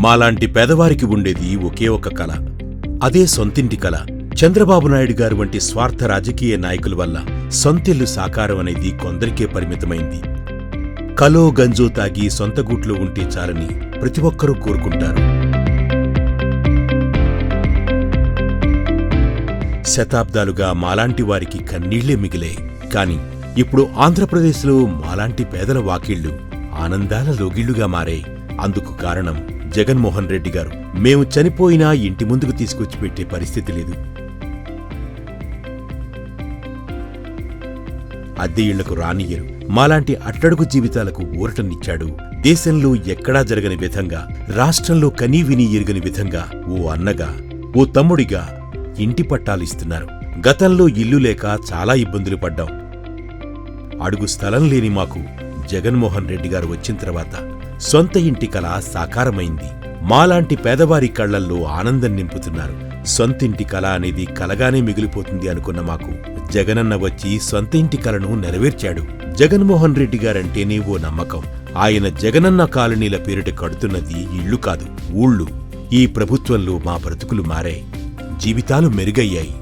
మాలాంటి పేదవారికి ఉండేది ఒకే ఒక కల, అదే సొంతింటి కల. చంద్రబాబు నాయుడు గారు వంటి స్వార్థ రాజకీయ నాయకుల వల్ల సొంతిల్లు సాకారం అనేది కొందరికే పరిమితమైంది. కలో గంజో తాగి సొంత గూట్లో ఉంటే చాలని ప్రతి ఒక్కరూ కోరుకుంటారు. శతాబ్దాలుగా మాలాంటి వారికి కన్నీళ్లే మిగిలే. కాని ఇప్పుడు ఆంధ్రప్రదేశ్లో మాలాంటి పేదల వాకిళ్లు ఆనందాల లోగిళ్లుగా మారాయి. అందుకు కారణం జగన్మోహన్ రెడ్డి గారు. మేము చనిపోయినా ఇంటి ముందుకు తీసుకొచ్చి పెట్టే పరిస్థితి లేదు. అద్దె ఇళ్లకు రానియ్యరు. మాలాంటి అట్టడుగు జీవితాలకు ఊరటనిచ్చాడు. దేశంలో ఎక్కడా జరగని విధంగా, రాష్ట్రంలో కనీవినీ ఎరుగని విధంగా ఓ అన్నగా, ఓ తమ్ముడిగా ఇంటి పట్టాలిస్తున్నారు. గతంలో ఇల్లు లేక చాలా ఇబ్బందులు పడ్డాం. అడుగు స్థలం లేని మాకు జగన్మోహన్ రెడ్డి గారు వచ్చిన తర్వాత సొంత ఇంటి కల సాకారమైంది. మాలాంటి పేదవారి కళ్లల్లో ఆనందం నింపుతున్నారు. సొంతింటి కల అనేది కలగానే మిగిలిపోతుంది అనుకున్న మాకు జగనన్న వచ్చి సొంత ఇంటి కలను నెరవేర్చాడు. జగన్మోహన్ రెడ్డి గారంటేనే ఓ నమ్మకం. ఆయన జగనన్న కాలనీల పేరిట కడుతున్నది ఇళ్లు కాదు, ఊళ్ళు. ఈ ప్రభుత్వంలో మా బ్రతుకులు మారాయి, జీవితాలు మెరుగయ్యాయి.